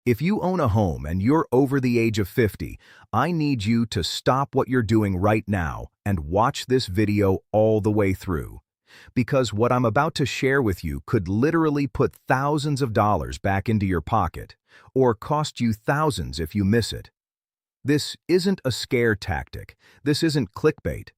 If you own a home and you're over the age of 50, I need you to stop what you're doing right now and watch this video all the way through. Because what I'm about to share with you could literally put thousands of dollars back into your pocket, or cost you thousands if you miss it. This isn't a scare tactic. This isn't clickbait.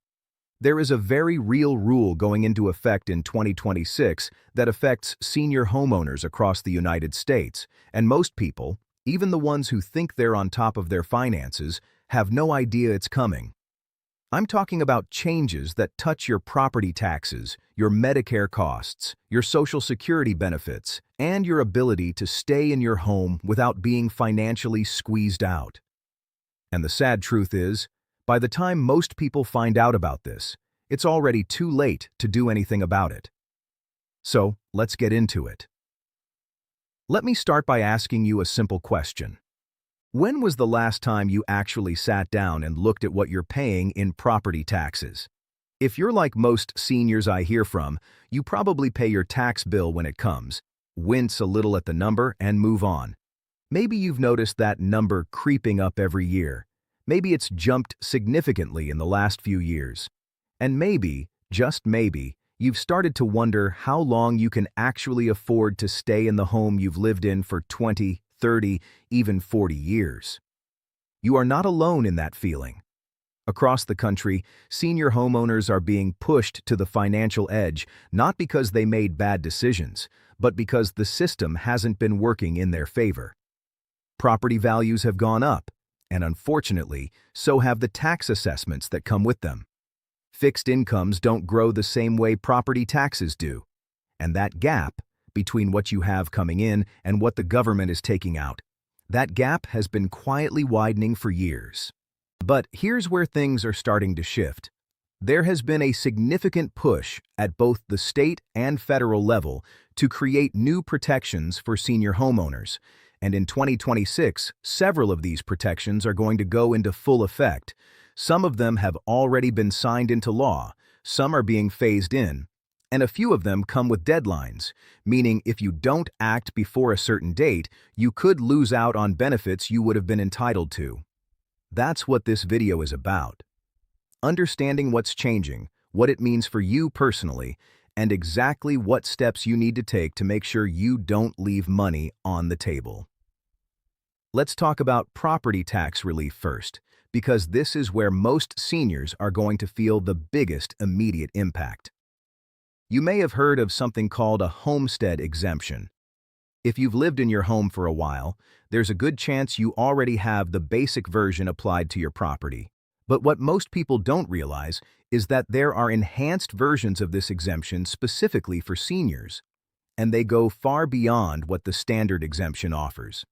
There is a very real rule going into effect in 2026 that affects senior homeowners across the United States, and most people, even the ones who think they're on top of their finances, have no idea it's coming. I'm talking about changes that touch your property taxes, your Medicare costs, your Social Security benefits, and your ability to stay in your home without being financially squeezed out. And the sad truth is, by the time most people find out about this, it's already too late to do anything about it. So, let's get into it. Let me start by asking you a simple question. When was the last time you actually sat down and looked at what you're paying in property taxes? If you're like most seniors I hear from, you probably pay your tax bill when it comes, wince a little at the number, and move on. Maybe you've noticed that number creeping up every year. Maybe it's jumped significantly in the last few years. And maybe, just maybe, you've started to wonder how long you can actually afford to stay in the home you've lived in for 20, 30, even 40 years. You are not alone in that feeling. Across the country, senior homeowners are being pushed to the financial edge not because they made bad decisions, but because the system hasn't been working in their favor. Property values have gone up, and unfortunately, so have the tax assessments that come with them. Fixed incomes don't grow the same way property taxes do, and that gap between what you have coming in and what the government is taking out, that gap has been quietly widening for years. But here's where things are starting to shift. There has been a significant push at both the state and federal level to create new protections for senior homeowners, and in 2026, several of these protections are going to go into full effect. Some of them have already been signed into law, some are being phased in, and a few of them come with deadlines, meaning if you don't act before a certain date, you could lose out on benefits you would have been entitled to. That's what this video is about. Understanding what's changing, what it means for you personally, and exactly what steps you need to take to make sure you don't leave money on the table. Let's talk about property tax relief first, because this is where most seniors are going to feel the biggest immediate impact. You may have heard of something called a homestead exemption. If you've lived in your home for a while, there's a good chance you already have the basic version applied to your property. But what most people don't realize is that there are enhanced versions of this exemption specifically for seniors, and they go far beyond what the standard exemption offers.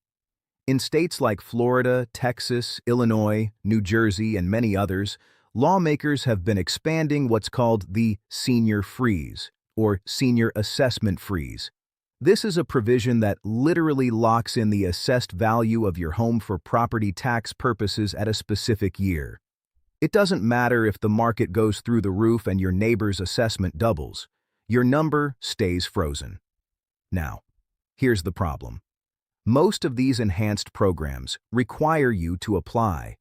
In states like Florida, Texas, Illinois, New Jersey, and many others, lawmakers have been expanding what's called the senior freeze, or senior assessment freeze. This is a provision that literally locks in the assessed value of your home for property tax purposes at a specific year. It doesn't matter if the market goes through the roof and your neighbor's assessment doubles. Your number stays frozen. Now, here's the problem. Most of these enhanced programs require you to apply.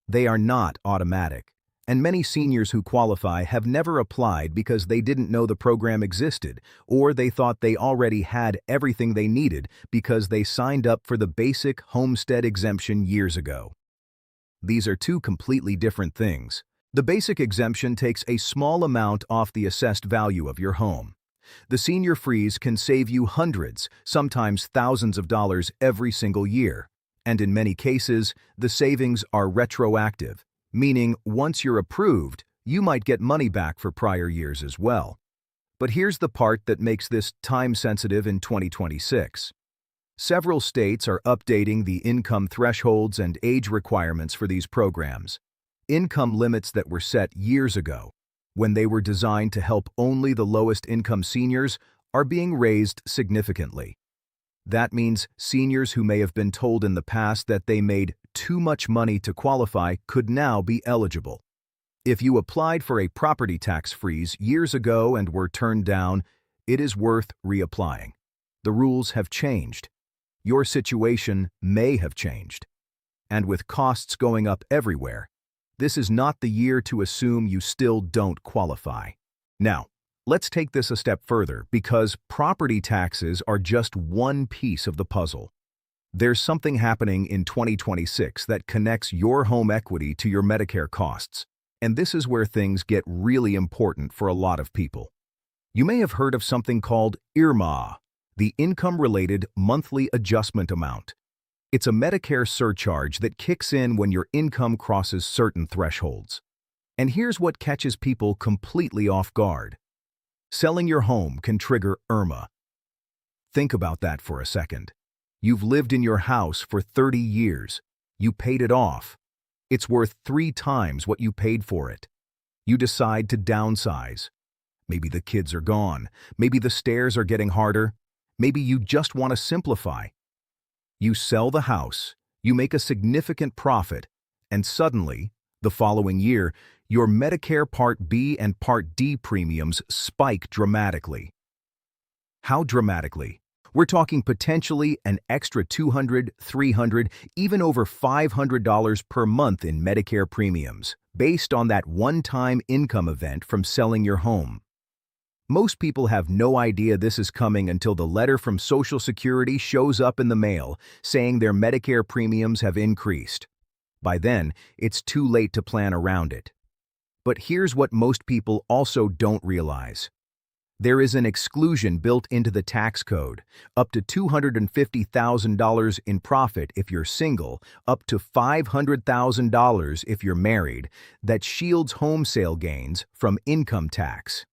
They are not automatic, and many seniors who qualify have never applied because they didn't know the program existed, or they thought they already had everything they needed because they signed up for the basic homestead exemption years ago. These are two completely different things. The basic exemption takes a small amount off the assessed value of your home. The senior freeze can save you hundreds, sometimes thousands of dollars every single year. And in many cases, the savings are retroactive, meaning once you're approved, you might get money back for prior years as well. But here's the part that makes this time-sensitive in 2026. Several states are updating the income thresholds and age requirements for these programs. Income limits that were set years ago, when they were designed to help only the lowest income seniors, are being raised significantly. That means seniors who may have been told in the past that they made too much money to qualify could now be eligible. If you applied for a property tax freeze years ago and were turned down, it is worth reapplying. The rules have changed. your situation may have changed. And with costs going up everywhere, this is not the year to assume you still don't qualify. Now, let's take this a step further because property taxes are just one piece of the puzzle. There's something happening in 2026 that connects your home equity to your Medicare costs, and this is where things get really important for a lot of people. You may have heard of something called IRMA, the Income-Related Monthly Adjustment Amount. It's a Medicare surcharge that kicks in when your income crosses certain thresholds. And here's what catches people completely off guard. Selling your home can trigger IRMA. Think about that for a second. You've lived in your house for 30 years. You paid it off. It's worth 3 times what you paid for it. You decide to downsize. Maybe the kids are gone. Maybe the stairs are getting harder. Maybe you just want to simplify. You sell the house, you make a significant profit, and suddenly, the following year, your Medicare Part B and Part D premiums spike dramatically. How dramatically? We're talking potentially an extra $200, $300, even over $500 per month in Medicare premiums, based on that one-time income event from selling your home. Most people have no idea this is coming until the letter from Social Security shows up in the mail saying their Medicare premiums have increased. By then, it's too late to plan around it. But here's what most people also don't realize. There is an exclusion built into the tax code, up to $250,000 in profit if you're single, up to $500,000 if you're married, that shields home sale gains from income tax.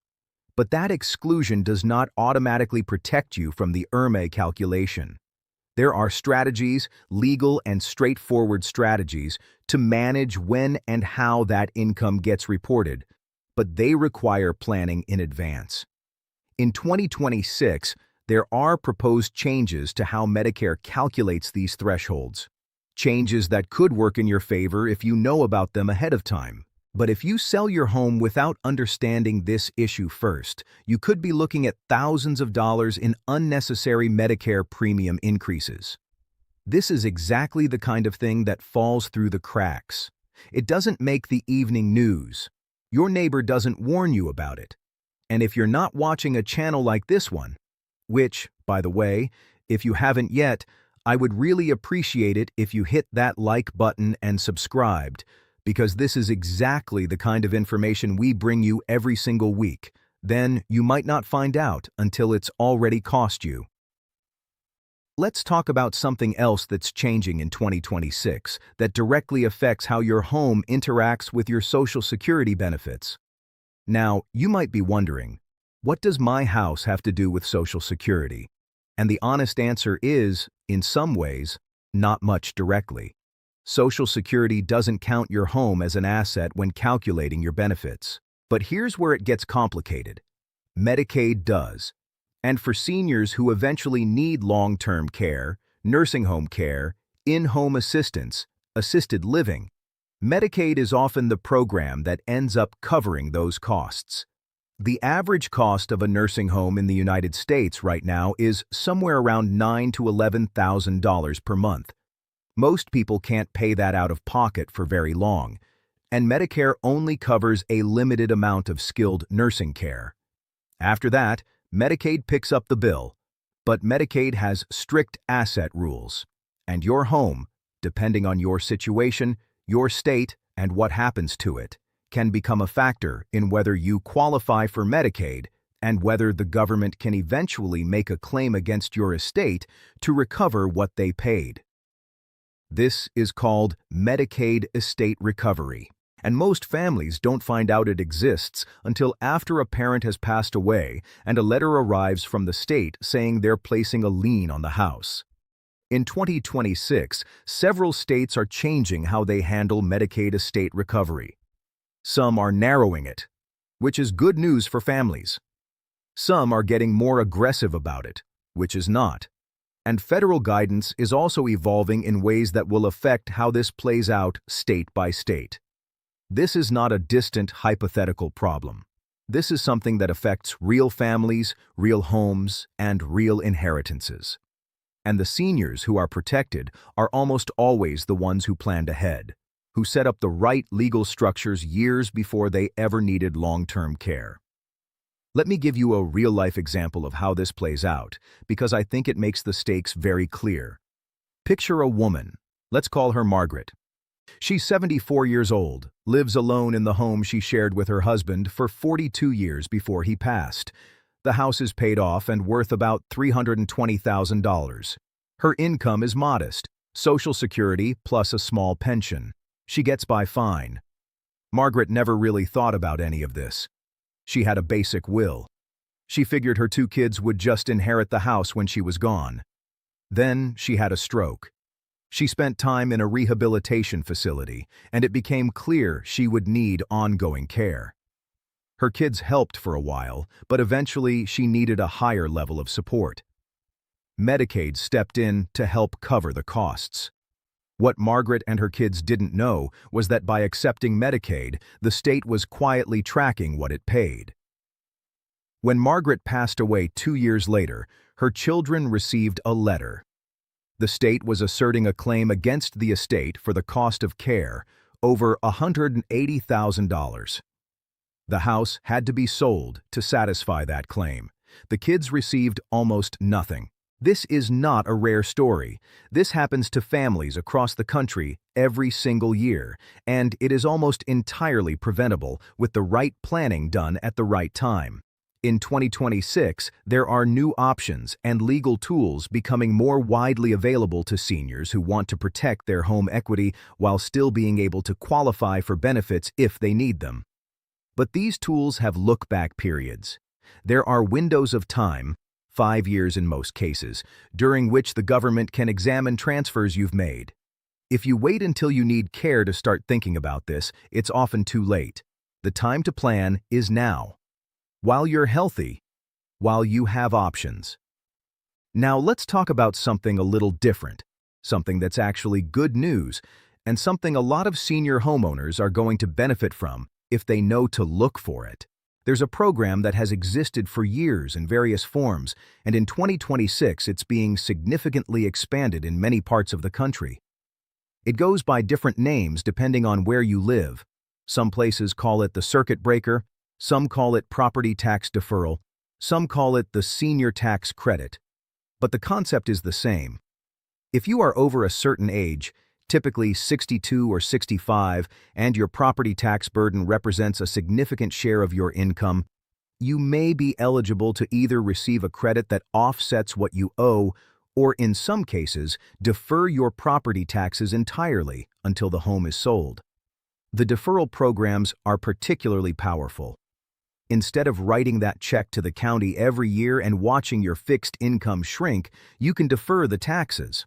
But that exclusion does not automatically protect you from the IRMA calculation. There are strategies, legal and straightforward strategies, to manage when and how that income gets reported, but they require planning in advance. In 2026, there are proposed changes to how Medicare calculates these thresholds. Changes that could work in your favor if you know about them ahead of time. But if you sell your home without understanding this issue first, you could be looking at thousands of dollars in unnecessary Medicare premium increases. This is exactly the kind of thing that falls through the cracks. It doesn't make the evening news. Your neighbor doesn't warn you about it. And if you're not watching a channel like this one, which, by the way, if you haven't yet, I would really appreciate it if you hit that like button and subscribed, because this is exactly the kind of information we bring you every single week. Then you might not find out until it's already cost you. Let's talk about something else that's changing in 2026 that directly affects how your home interacts with your Social Security benefits. Now, you might be wondering, what does my house have to do with Social Security? And the honest answer is, in some ways, not much directly. Social Security doesn't count your home as an asset when calculating your benefits. But here's where it gets complicated. Medicaid does. And for seniors who eventually need long-term care, nursing home care, in-home assistance, assisted living, Medicaid is often the program that ends up covering those costs. The average cost of a nursing home in the United States right now is somewhere around $9,000 to $11,000 per month. Most people can't pay that out of pocket for very long, and Medicare only covers a limited amount of skilled nursing care. After that, Medicaid picks up the bill, but Medicaid has strict asset rules, and your home, depending on your situation, your state, and what happens to it, can become a factor in whether you qualify for Medicaid and whether the government can eventually make a claim against your estate to recover what they paid. This is called Medicaid estate recovery, and most families don't find out it exists until after a parent has passed away and a letter arrives from the state saying they're placing a lien on the house. In 2026, several states are changing how they handle Medicaid estate recovery. Some are narrowing it, which is good news for families. Some are getting more aggressive about it, which is not. And federal guidance is also evolving in ways that will affect how this plays out state by state. This is not a distant hypothetical problem. This is something that affects real families, real homes, and real inheritances. And the seniors who are protected are almost always the ones who planned ahead, who set up the right legal structures years before they ever needed long-term care. Let me give you a real-life example of how this plays out, because I think it makes the stakes very clear. Picture a woman. Let's call her Margaret. She's 74 years old, lives alone in the home she shared with her husband for 42 years before he passed. The house is paid off and worth about $320,000. Her income is modest, Social Security plus a small pension. She gets by fine. Margaret never really thought about any of this. She had a basic will. She figured her 2 kids would just inherit the house when she was gone. Then she had a stroke. She spent time in a rehabilitation facility, and it became clear she would need ongoing care. Her kids helped for a while, but eventually she needed a higher level of support. Medicaid stepped in to help cover the costs. What Margaret and her kids didn't know was that by accepting Medicaid, the state was quietly tracking what it paid. When Margaret passed away 2 years later, her children received a letter. The state was asserting a claim against the estate for the cost of care, over $180,000. The house had to be sold to satisfy that claim. The kids received almost nothing. This is not a rare story. This happens to families across the country every single year, and it is almost entirely preventable with the right planning done at the right time. In 2026, there are new options and legal tools becoming more widely available to seniors who want to protect their home equity while still being able to qualify for benefits if they need them. But these tools have look-back periods. There are windows of time, 5 years in most cases, during which the government can examine transfers you've made. If you wait until you need care to start thinking about this, it's often too late. The time to plan is now. While you're healthy, while you have options. Now let's talk about something a little different, something that's actually good news, and something a lot of senior homeowners are going to benefit from if they know to look for it. There's a program that has existed for years in various forms, and in 2026 it's being significantly expanded in many parts of the country. It goes by different names depending on where you live. Some places call it the circuit breaker, some call it property tax deferral, some call it the senior tax credit. But the concept is the same. If you are over a certain age, typically 62 or 65, and your property tax burden represents a significant share of your income, you may be eligible to either receive a credit that offsets what you owe, or in some cases, defer your property taxes entirely until the home is sold. The deferral programs are particularly powerful. Instead of writing that check to the county every year and watching your fixed income shrink, you can defer the taxes.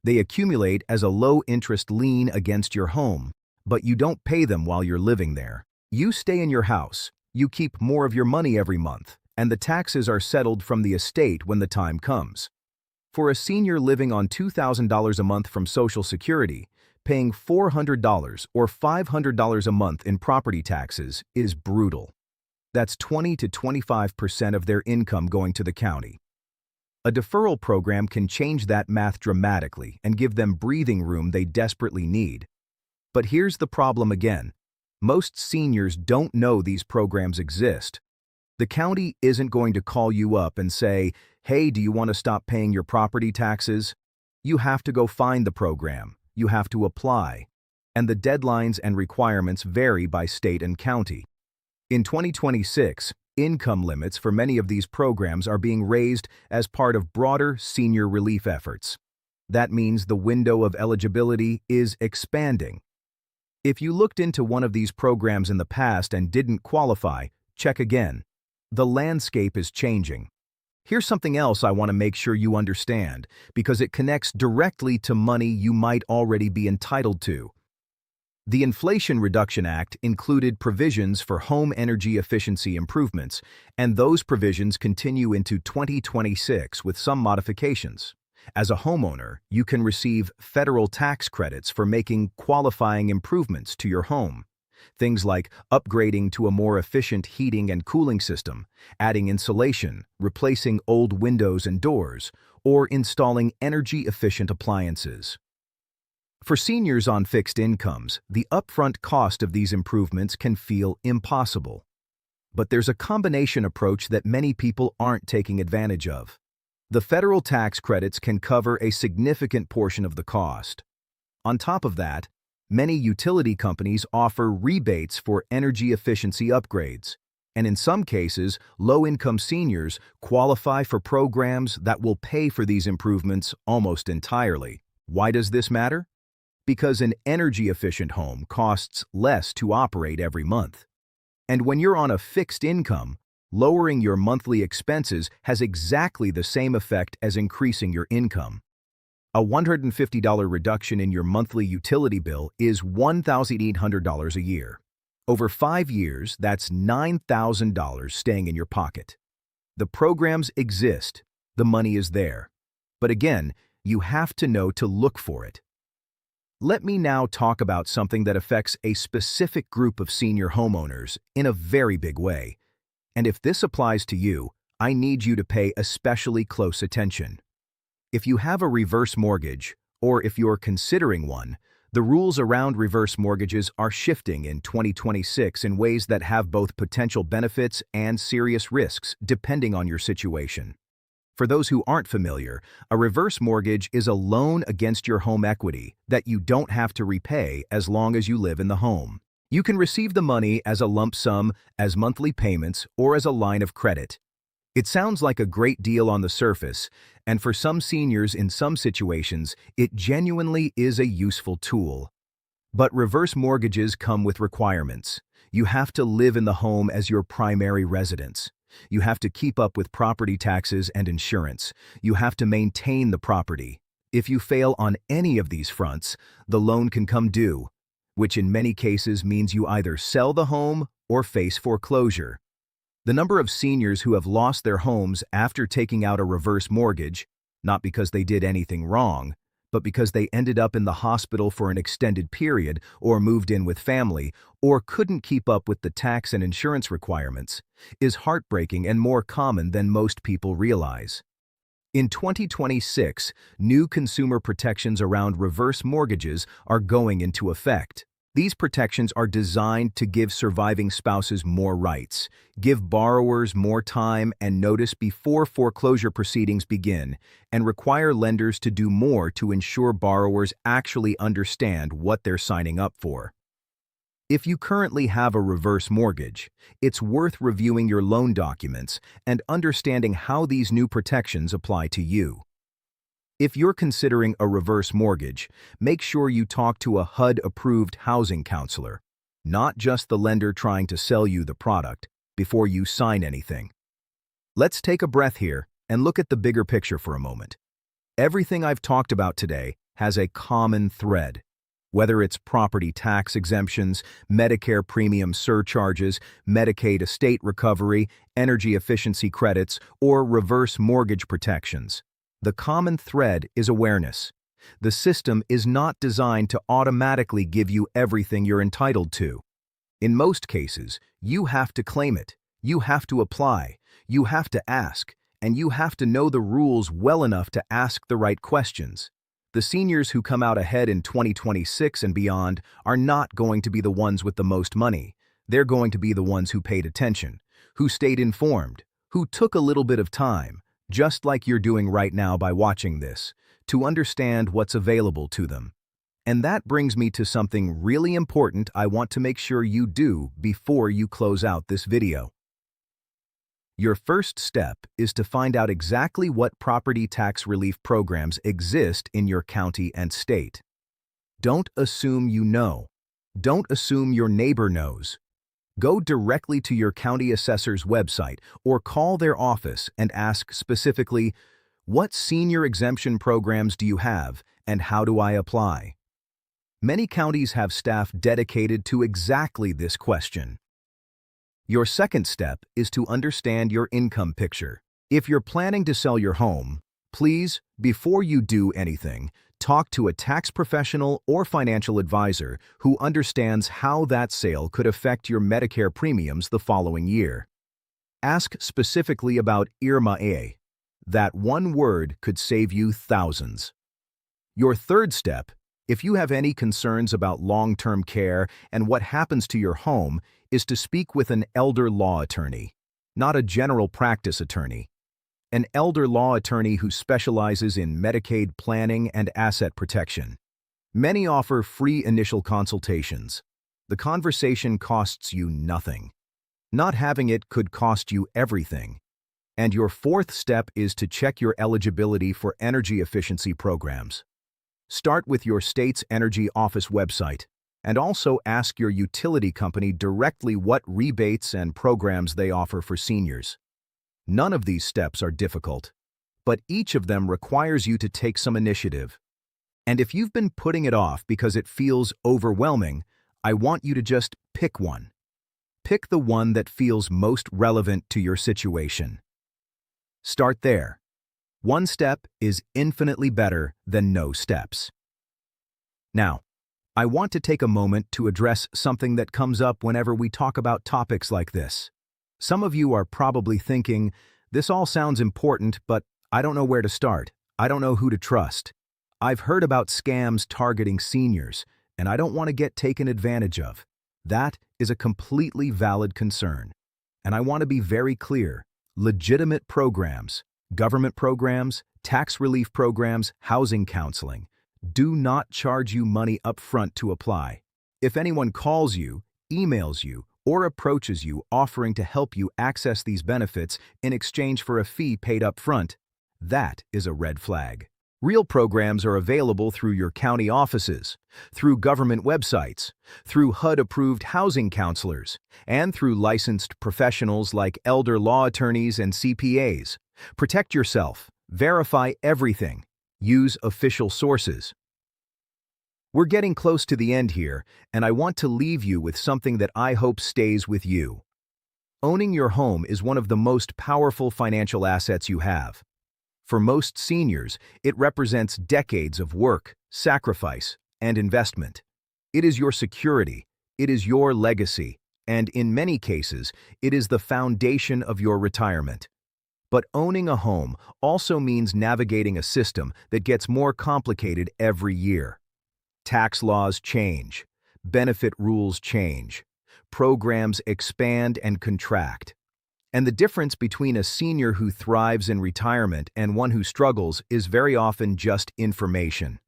They accumulate as a low-interest lien against your home, but you don't pay them while you're living there. You stay in your house, you keep more of your money every month, and the taxes are settled from the estate when the time comes. For a senior living on $2,000 a month from Social Security, paying $400 or $500 a month in property taxes is brutal. That's 20 to 25% of their income going to the county. A deferral program can change that math dramatically and give them breathing room they desperately need. But here's the problem again. Most seniors don't know these programs exist. The county isn't going to call you up and say, "Hey, do you want to stop paying your property taxes?" You have to go find the program. You have to apply. And the deadlines and requirements vary by state and county. In 2026, income limits for many of these programs are being raised as part of broader senior relief efforts. That means the window of eligibility is expanding. If you looked into one of these programs in the past and didn't qualify, check again. The landscape is changing. Here's something else I want to make sure you understand, because it connects directly to money you might already be entitled to. The Inflation Reduction Act included provisions for home energy efficiency improvements, and those provisions continue into 2026 with some modifications. As a homeowner, you can receive federal tax credits for making qualifying improvements to your home. Things like upgrading to a more efficient heating and cooling system, adding insulation, replacing old windows and doors, or installing energy-efficient appliances. For seniors on fixed incomes, the upfront cost of these improvements can feel impossible. But there's a combination approach that many people aren't taking advantage of. The federal tax credits can cover a significant portion of the cost. On top of that, many utility companies offer rebates for energy efficiency upgrades, and in some cases, low-income seniors qualify for programs that will pay for these improvements almost entirely. Why does this matter? Because an energy-efficient home costs less to operate every month. And when you're on a fixed income, lowering your monthly expenses has exactly the same effect as increasing your income. A $150 reduction in your monthly utility bill is $1,800 a year. Over 5 years, that's $9,000 staying in your pocket. The programs exist, the money is there. But again, you have to know to look for it. Let me now talk about something that affects a specific group of senior homeowners in a very big way. And if this applies to you, I need you to pay especially close attention. If you have a reverse mortgage, or if you're considering one, the rules around reverse mortgages are shifting in 2026 in ways that have both potential benefits and serious risks, depending on your situation. For those who aren't familiar, a reverse mortgage is a loan against your home equity that you don't have to repay as long as you live in the home. You can receive the money as a lump sum, as monthly payments, or as a line of credit. It sounds like a great deal on the surface, and for some seniors in some situations, it genuinely is a useful tool. But reverse mortgages come with requirements. You have to live in the home as your primary residence. You have to keep up with property taxes and insurance. You have to maintain the property. If you fail on any of these fronts, the loan can come due, which in many cases means you either sell the home or face foreclosure. The number of seniors who have lost their homes after taking out a reverse mortgage, not because they did anything wrong, but because they ended up in the hospital for an extended period or moved in with family or couldn't keep up with the tax and insurance requirements, is heartbreaking and more common than most people realize. In 2026, new consumer protections around reverse mortgages are going into effect. These protections are designed to give surviving spouses more rights, give borrowers more time and notice before foreclosure proceedings begin, and require lenders to do more to ensure borrowers actually understand what they're signing up for. If you currently have a reverse mortgage, it's worth reviewing your loan documents and understanding how these new protections apply to you. If you're considering a reverse mortgage, make sure you talk to a HUD-approved housing counselor, not just the lender trying to sell you the product, before you sign anything. Let's take a breath here and look at the bigger picture for a moment. Everything I've talked about today has a common thread. Whether it's property tax exemptions, Medicare premium surcharges, Medicaid estate recovery, energy efficiency credits, or reverse mortgage protections. The common thread is awareness. The system is not designed to automatically give you everything you're entitled to. In most cases, you have to claim it, you have to apply, you have to ask, and you have to know the rules well enough to ask the right questions. The seniors who come out ahead in 2026 and beyond are not going to be the ones with the most money. They're going to be the ones who paid attention, who stayed informed, who took a little bit of time, just like you're doing right now by watching this, to understand what's available to them. And that brings me to something really important I want to make sure you do before you close out this video. Your first step is to find out exactly what property tax relief programs exist in your county and state. Don't assume you know. Don't assume your neighbor knows. Go directly to your county assessor's website or call their office and ask specifically, what senior exemption programs do you have and how do I apply? Many counties have staff dedicated to exactly this question. Your second step is to understand your income picture. If you're planning to sell your home, please, before you do anything, Talk to a tax professional or financial advisor who understands how that sale could affect your Medicare premiums the following year. Ask specifically about IRMA A. That one word could save you thousands. Your third step, if you have any concerns about long-term care and what happens to your home, is to speak with an elder law attorney, not a general practice attorney. An elder law attorney who specializes in Medicaid planning and asset protection. Many offer free initial consultations. The conversation costs you nothing. Not having it could cost you everything. And your fourth step is to check your eligibility for energy efficiency programs. Start with your state's energy office website, and also ask your utility company directly what rebates and programs they offer for seniors. None of these steps are difficult, but each of them requires you to take some initiative. And if you've been putting it off because it feels overwhelming, I want you to just pick one. Pick the one that feels most relevant to your situation. Start there. One step is infinitely better than no steps. Now, I want to take a moment to address something that comes up whenever we talk about topics like this. Some of you are probably thinking, this all sounds important, but I don't know where to start. I don't know who to trust. I've heard about scams targeting seniors, and I don't want to get taken advantage of. That is a completely valid concern. And I want to be very clear. Legitimate programs, government programs, tax relief programs, housing counseling, do not charge you money up front to apply. If anyone calls you, emails you, or approaches you offering to help you access these benefits in exchange for a fee paid up front, that is a red flag. Real programs are available through your county offices, through government websites, through HUD-approved housing counselors, and through licensed professionals like elder law attorneys and CPAs. Protect yourself, verify everything, use official sources. We're getting close to the end here, and I want to leave you with something that I hope stays with you. Owning your home is one of the most powerful financial assets you have. For most seniors, it represents decades of work, sacrifice, and investment. It is your security, it is your legacy, and in many cases, it is the foundation of your retirement. But owning a home also means navigating a system that gets more complicated every year. Tax laws change, benefit rules change, programs expand and contract. And the difference between a senior who thrives in retirement and one who struggles is very often just information.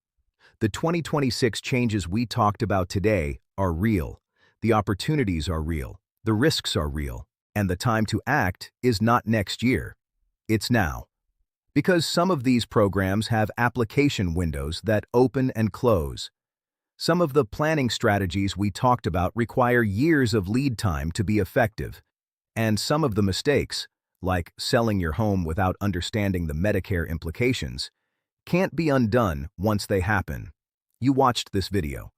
The 2026 changes we talked about today are real. The opportunities are real. The risks are real. And the time to act is not next year. It's now. Because some of these programs have application windows that open and close. Some of the planning strategies we talked about require years of lead time to be effective. And some of the mistakes, like selling your home without understanding the Medicare implications, can't be undone once they happen. You watched this video.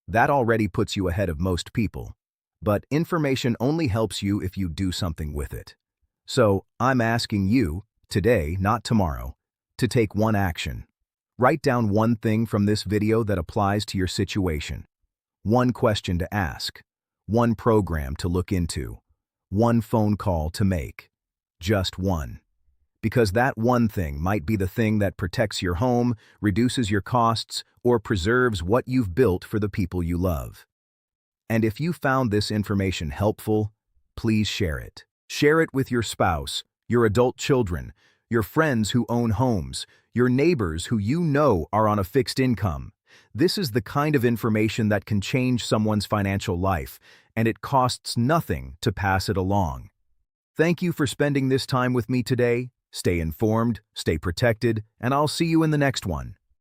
That already puts you ahead of most people. But information only helps you if you do something with it. So I'm asking you, today, not tomorrow, to take one action. Write down one thing from this video that applies to your situation. One question to ask. One program to look into. One phone call to make. Just one. Because that one thing might be the thing that protects your home, reduces your costs, or preserves what you've built for the people you love. And if you found this information helpful, please share it. Share it with your spouse, your adult children, your friends who own homes, your neighbors who you know are on a fixed income. This is the kind of information that can change someone's financial life, and it costs nothing to pass it along. Thank you for spending this time with me today. Stay informed, stay protected, and I'll see you in the next one.